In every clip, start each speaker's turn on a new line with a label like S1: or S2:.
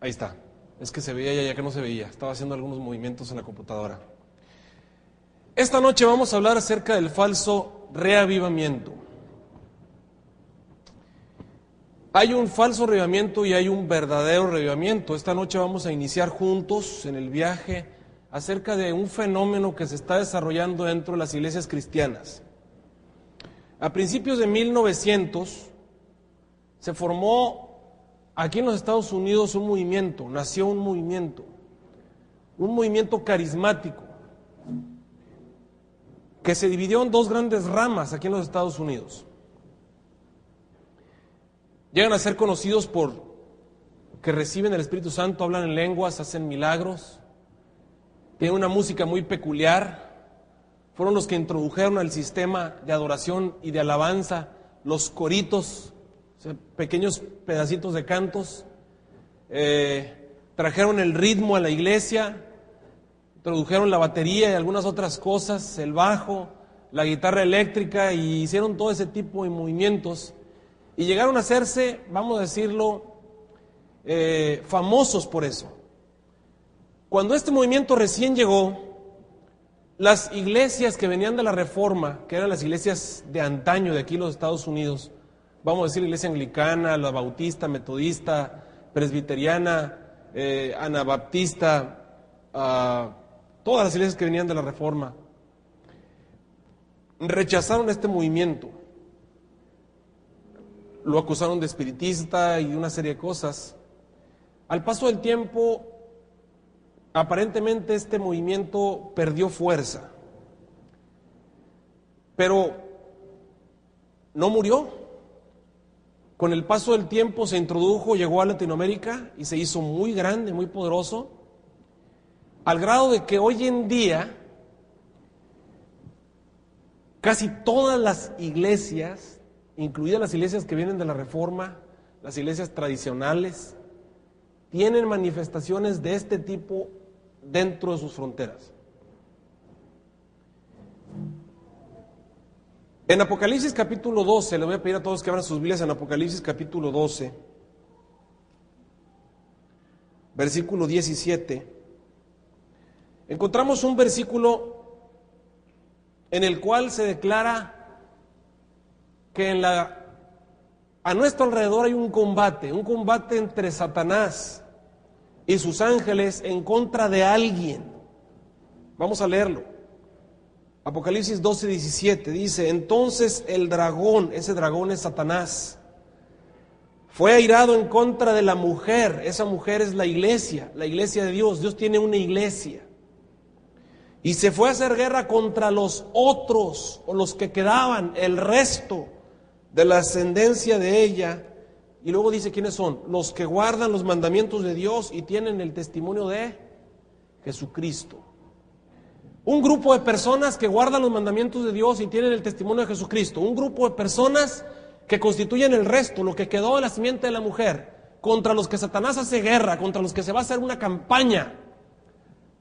S1: Ahí está. Es que se veía ya que no se veía. Estaba haciendo algunos movimientos en la computadora. Esta noche vamos a hablar acerca del falso reavivamiento. Hay un falso reavivamiento y hay un verdadero reavivamiento. Esta noche vamos a iniciar juntos en el viaje acerca de un fenómeno que se está desarrollando dentro de las iglesias cristianas. A principios de 1900 se formó aquí en los Estados Unidos un movimiento, nació un movimiento carismático, que se dividió en dos grandes ramas aquí en los Estados Unidos. Llegan a ser conocidos por que reciben el Espíritu Santo, hablan en lenguas, hacen milagros, tienen una música muy peculiar, fueron los que introdujeron al sistema de adoración y de alabanza los coritos, o sea, pequeños pedacitos de cantos, trajeron el ritmo a la iglesia, introdujeron la batería y algunas otras cosas, el bajo, la guitarra eléctrica, y hicieron todo ese tipo de movimientos y llegaron a hacerse, vamos a decirlo, famosos por eso. Cuando este movimiento recién llegó, las iglesias que venían de la Reforma, que eran las iglesias de antaño de aquí en los Estados Unidos, vamos a decir la iglesia anglicana, la bautista, metodista, presbiteriana, anabaptista, todas las iglesias que venían de la Reforma, rechazaron este movimiento, lo acusaron de espiritista y de una serie de cosas. Al paso del tiempo, aparentemente este movimiento perdió fuerza, pero no murió. Con el paso del tiempo se introdujo, llegó a Latinoamérica y se hizo muy grande, muy poderoso, al grado de que hoy en día casi todas las iglesias, incluidas las iglesias que vienen de la Reforma, las iglesias tradicionales, tienen manifestaciones de este tipo dentro de sus fronteras. En Apocalipsis capítulo 12, le voy a pedir a todos que abran sus Biblias en Apocalipsis capítulo 12, versículo 17, encontramos un versículo en el cual se declara que a nuestro alrededor hay un combate entre Satanás y sus ángeles en contra de alguien. Vamos a leerlo. Apocalipsis 12, 17 dice: entonces el dragón, ese dragón es Satanás, fue airado en contra de la mujer. Esa mujer es la iglesia de Dios. Dios tiene una iglesia. Y se fue a hacer guerra contra los otros, o los que quedaban, el resto de la ascendencia de ella. Y luego dice quiénes son: los que guardan los mandamientos de Dios y tienen el testimonio de Jesucristo. Un grupo de personas que guardan los mandamientos de Dios y tienen el testimonio de Jesucristo. Un grupo de personas que constituyen el resto, lo que quedó de la simiente de la mujer, contra los que Satanás hace guerra, contra los que se va a hacer una campaña,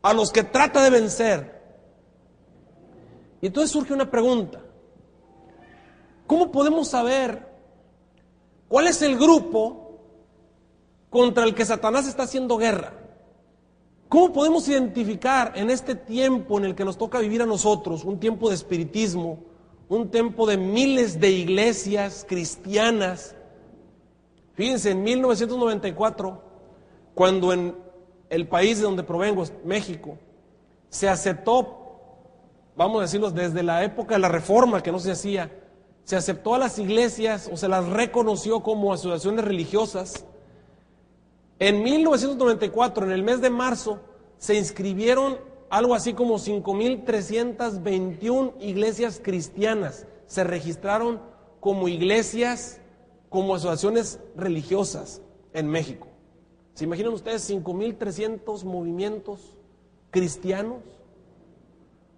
S1: a los que trata de vencer. Y entonces surge una pregunta: ¿cómo podemos saber cuál es el grupo contra el que Satanás está haciendo guerra? ¿Cómo podemos identificar en este tiempo en el que nos toca vivir a nosotros, un tiempo de espiritismo, un tiempo de miles de iglesias cristianas? Fíjense, en 1994, cuando en el país de donde provengo, México, se aceptó, vamos a decirlo, desde la época de la Reforma, que no se hacía, se aceptó a las iglesias o se las reconoció como asociaciones religiosas. En 1994, en el mes de marzo, se inscribieron algo así como 5,321 iglesias cristianas. Se registraron como iglesias, como asociaciones religiosas en México. ¿Se imaginan ustedes 5,300 movimientos cristianos?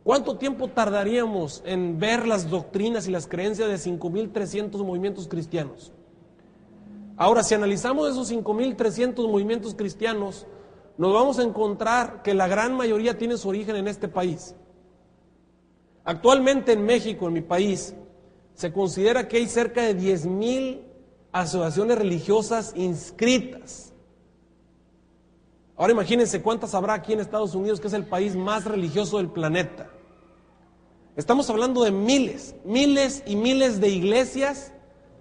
S1: ¿Cuánto tiempo tardaríamos en ver las doctrinas y las creencias de 5,300 movimientos cristianos? Ahora, si analizamos esos 5,300 movimientos cristianos, nos vamos a encontrar que la gran mayoría tiene su origen en este país. Actualmente en México, en mi país, se considera que hay cerca de 10,000 asociaciones religiosas inscritas. Ahora imagínense cuántas habrá aquí en Estados Unidos, que es el país más religioso del planeta. Estamos hablando de miles, miles y miles de iglesias,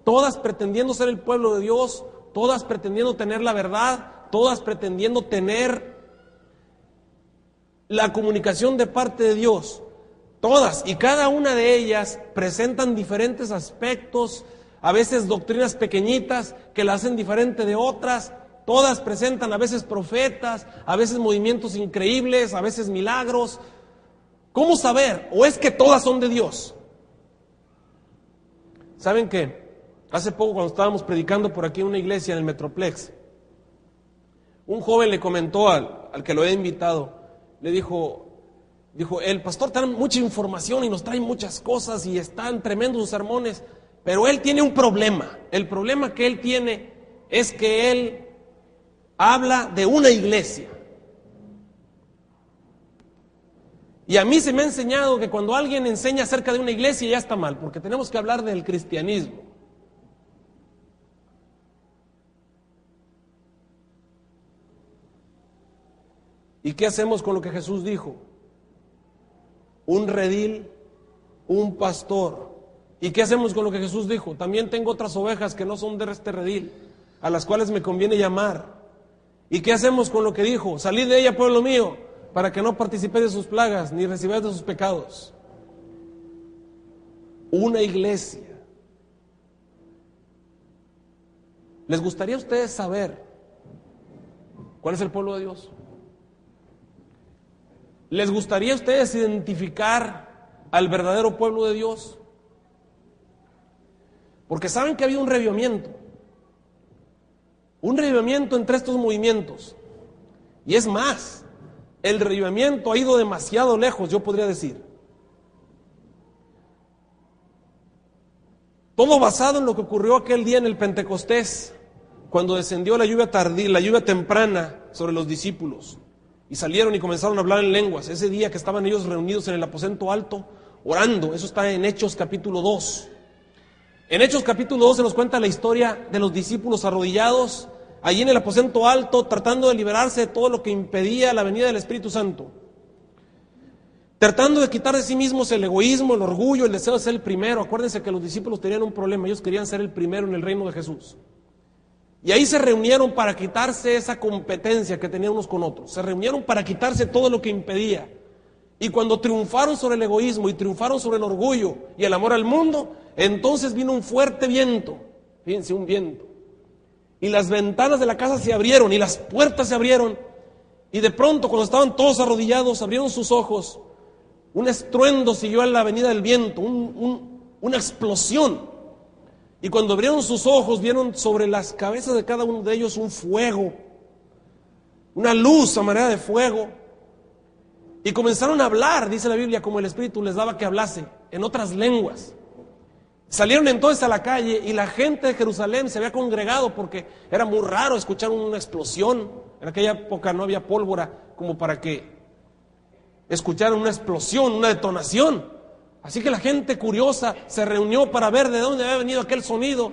S1: todas pretendiendo ser el pueblo de Dios, todas pretendiendo tener la verdad, todas pretendiendo tener la comunicación de parte de Dios. Todas y cada una de ellas presentan diferentes aspectos, a veces doctrinas pequeñitas que la hacen diferente de otras. Todas presentan a veces profetas, a veces movimientos increíbles, a veces milagros. ¿Cómo saber? ¿O es que todas son de Dios? ¿Saben qué? Hace poco cuando estábamos predicando por aquí en una iglesia en el Metroplex, un joven le comentó al que lo había invitado, le dijo, el pastor trae mucha información y nos trae muchas cosas y están tremendos sus sermones, pero él tiene un problema. El problema que él tiene es que él habla de una iglesia. Y a mí se me ha enseñado que cuando alguien enseña acerca de una iglesia ya está mal, porque tenemos que hablar del cristianismo. ¿Y qué hacemos con lo que Jesús dijo? Un redil, un pastor. ¿Y qué hacemos con lo que Jesús dijo? También tengo otras ovejas que no son de este redil, a las cuales me conviene llamar. ¿Y qué hacemos con lo que dijo? Salid de ella, pueblo mío, para que no participéis de sus plagas, ni recibáis de sus pecados. Una iglesia. ¿Les gustaría a ustedes saber cuál es el pueblo de Dios? ¿Les gustaría a ustedes identificar al verdadero pueblo de Dios? Porque saben que ha habido un revivimiento entre estos movimientos. Y es más, el revivimiento ha ido demasiado lejos, yo podría decir. Todo basado en lo que ocurrió aquel día en el Pentecostés, cuando descendió la lluvia tardía, la lluvia temprana sobre los discípulos. Y salieron y comenzaron a hablar en lenguas. Ese día que estaban ellos reunidos en el aposento alto, orando. Eso está en Hechos capítulo 2. En Hechos capítulo 2 se nos cuenta la historia de los discípulos arrodillados, allí en el aposento alto, tratando de liberarse de todo lo que impedía la venida del Espíritu Santo. Tratando de quitar de sí mismos el egoísmo, el orgullo, el deseo de ser el primero. Acuérdense que los discípulos tenían un problema, ellos querían ser el primero en el reino de Jesús. Y ahí se reunieron para quitarse esa competencia que tenían unos con otros. Se reunieron para quitarse todo lo que impedía. Y cuando triunfaron sobre el egoísmo y triunfaron sobre el orgullo y el amor al mundo, entonces vino un fuerte viento. Fíjense, un viento. Y las ventanas de la casa se abrieron y las puertas se abrieron. Y de pronto, cuando estaban todos arrodillados, abrieron sus ojos. Un estruendo siguió a la venida del viento, una explosión. Y cuando abrieron sus ojos, vieron sobre las cabezas de cada uno de ellos un fuego, una luz a manera de fuego. Y comenzaron a hablar, dice la Biblia, como el Espíritu les daba que hablasen, en otras lenguas. Salieron entonces a la calle y la gente de Jerusalén se había congregado porque era muy raro escuchar una explosión. En aquella época no había pólvora como para que escucharan una explosión, una detonación. Así que la gente curiosa se reunió para ver de dónde había venido aquel sonido.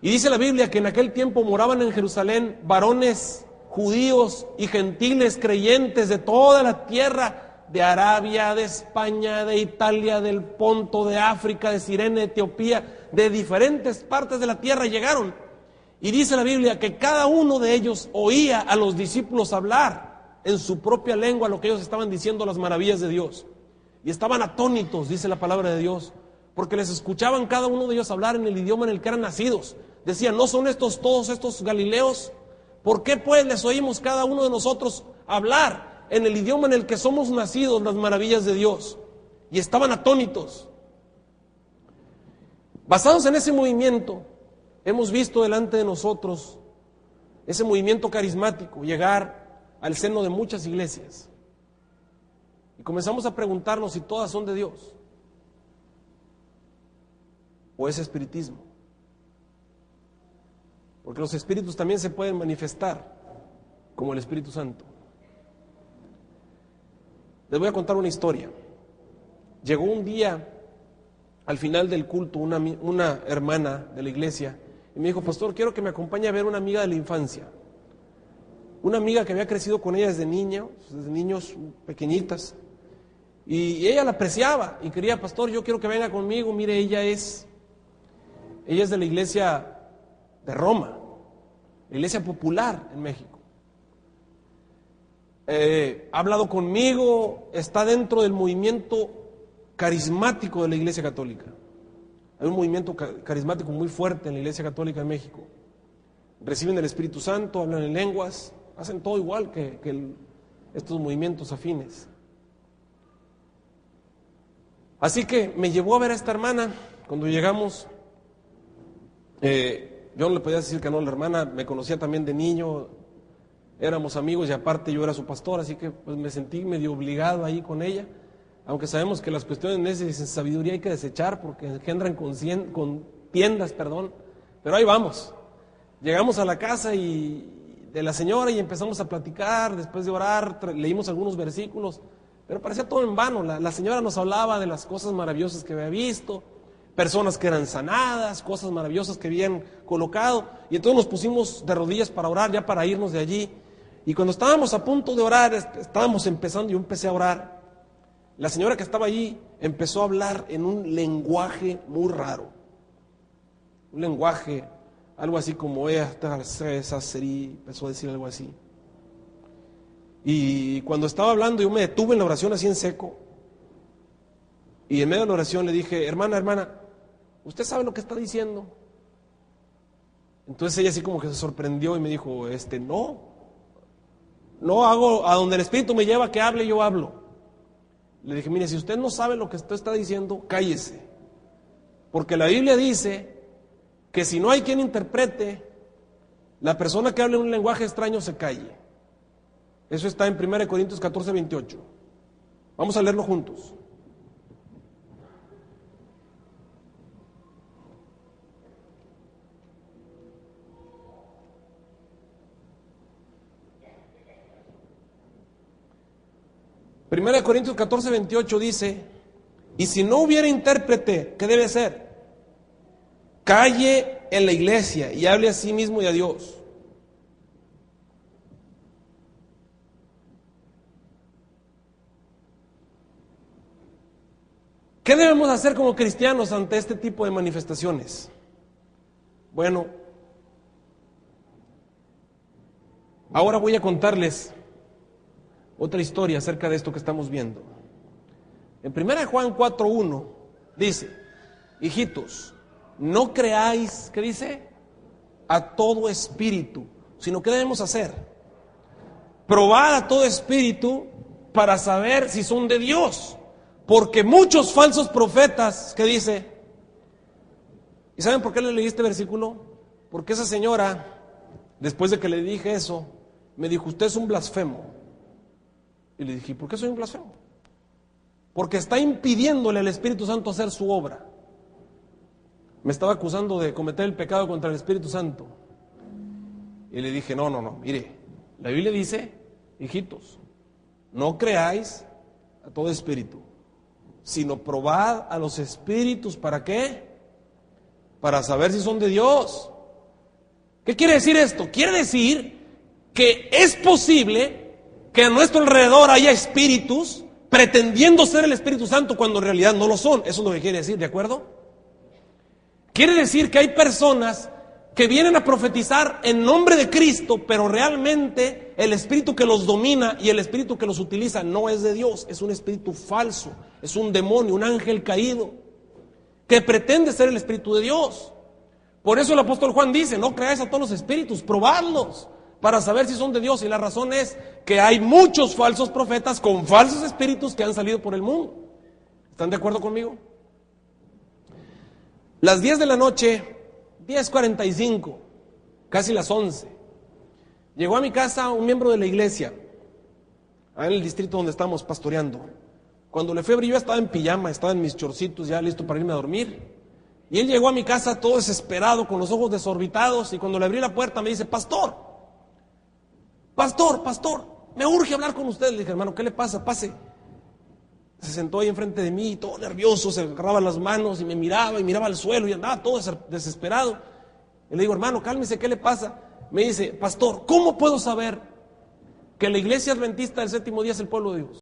S1: Y dice la Biblia que en aquel tiempo moraban en Jerusalén varones judíos y gentiles creyentes de toda la tierra, de Arabia, de España, de Italia, del Ponto, de África, de Cirene, de Etiopía, de diferentes partes de la tierra llegaron. Y dice la Biblia que cada uno de ellos oía a los discípulos hablar en su propia lengua lo que ellos estaban diciendo, las maravillas de Dios. Y estaban atónitos, dice la palabra de Dios, porque les escuchaban cada uno de ellos hablar en el idioma en el que eran nacidos. Decían, ¿no son estos todos estos galileos? ¿Por qué pues les oímos cada uno de nosotros hablar en el idioma en el que somos nacidos las maravillas de Dios? Y estaban atónitos. Basados en ese movimiento, hemos visto delante de nosotros ese movimiento carismático llegar al seno de muchas iglesias. Y comenzamos a preguntarnos si todas son de Dios o es espiritismo. Porque los espíritus también se pueden manifestar como el Espíritu Santo. Les voy a contar una historia. Llegó un día al final del culto una hermana de la iglesia y me dijo, pastor, quiero que me acompañe a ver una amiga de la infancia. una amiga que había crecido con ella desde niños pequeñitas, y ella la apreciaba y quería: pastor, yo quiero que venga conmigo. Mire, ella es de la iglesia de Roma, la iglesia popular en México. Ha hablado conmigo, está dentro del movimiento carismático de la Iglesia Católica. Hay un movimiento carismático muy fuerte en la Iglesia Católica de México. Reciben el Espíritu Santo, hablan en lenguas, hacen todo igual que estos movimientos afines. Así que me llevó a ver a esta hermana. Cuando llegamos, yo no le podía decir que no. La hermana me conocía también de niño, éramos amigos y aparte yo era su pastor, así que pues me sentí medio obligado ahí con ella, aunque sabemos que las cuestiones de sabiduría hay que desechar porque engendran contiendas, pero ahí vamos. Llegamos a la casa de la señora y empezamos a platicar. Después de orar, leímos algunos versículos, pero parecía todo en vano. La señora nos hablaba de las cosas maravillosas que había visto, personas que eran sanadas, cosas maravillosas que habían colocado, y entonces nos pusimos de rodillas para orar, ya para irnos de allí. Y cuando estábamos a punto de orar, estábamos empezando, yo empecé a orar, la señora que estaba allí empezó a hablar en un lenguaje muy raro, un lenguaje, algo así como empezó a decir algo así. Y cuando estaba hablando, yo me detuve en la oración así en seco, y en medio de la oración le dije: hermana, ¿usted sabe lo que está diciendo? Entonces ella así como que se sorprendió y me dijo: no hago, a donde el Espíritu me lleva que hable, yo hablo. Le dije: mire, si usted no sabe lo que usted está diciendo, cállese, porque la Biblia dice que si no hay quien interprete, la persona que hable en un lenguaje extraño se calle. Eso está en 1 Corintios 14, 28. Vamos a leerlo juntos. Primera de Corintios 14, 28 dice: y si no hubiera intérprete, ¿qué debe ser? Calle en la iglesia y hable a sí mismo y a Dios. ¿Qué debemos hacer como cristianos ante este tipo de manifestaciones? Bueno, ahora voy a contarles otra historia acerca de esto que estamos viendo. En 1 Juan 4:1 dice: hijitos, no creáis, ¿qué dice? A todo espíritu, sino ¿qué debemos hacer? Probad a todo espíritu para saber si son de Dios, porque muchos falsos profetas, ¿qué dice? ¿Y saben por qué le leí este versículo? Porque esa señora, después de que le dije eso, me dijo: usted es un blasfemo. Y le dije: ¿por qué soy un blasfemo? Porque está impidiéndole al Espíritu Santo hacer su obra. Me estaba acusando de cometer el pecado contra el Espíritu Santo. Y le dije: no, mire, la Biblia dice: hijitos, no creáis a todo espíritu, sino probad a los espíritus. ¿Para qué? Para saber si son de Dios. ¿Qué quiere decir esto? Quiere decir que es posible que a nuestro alrededor haya espíritus pretendiendo ser el Espíritu Santo cuando en realidad no lo son. Eso es lo que quiere decir, ¿de acuerdo? Quiere decir que hay personas que vienen a profetizar en nombre de Cristo, pero realmente el espíritu que los domina y el espíritu que los utiliza no es de Dios, es un espíritu falso, es un demonio, un ángel caído, que pretende ser el Espíritu de Dios. Por eso el apóstol Juan dice: no creáis a todos los espíritus, probadlos para saber si son de Dios. Y la razón es que hay muchos falsos profetas con falsos espíritus que han salido por el mundo. ¿Están de acuerdo conmigo? Las 10 de la noche, 10:45, casi las 11, llegó a mi casa un miembro de la iglesia, en el distrito donde estamos pastoreando. Cuando le fui a abrir, yo estaba en pijama, estaba en mis chorcitos ya listo para irme a dormir. Y él llegó a mi casa todo desesperado, con los ojos desorbitados, y cuando le abrí la puerta me dice: pastor, me urge hablar con usted. Le dije: hermano, ¿qué le pasa? Pase. Se sentó ahí enfrente de mí, todo nervioso, se agarraba las manos y me miraba y miraba al suelo y andaba todo desesperado. Y le digo: hermano, cálmese, ¿qué le pasa? Me dice: pastor, ¿cómo puedo saber que la iglesia adventista del séptimo día es el pueblo de Dios.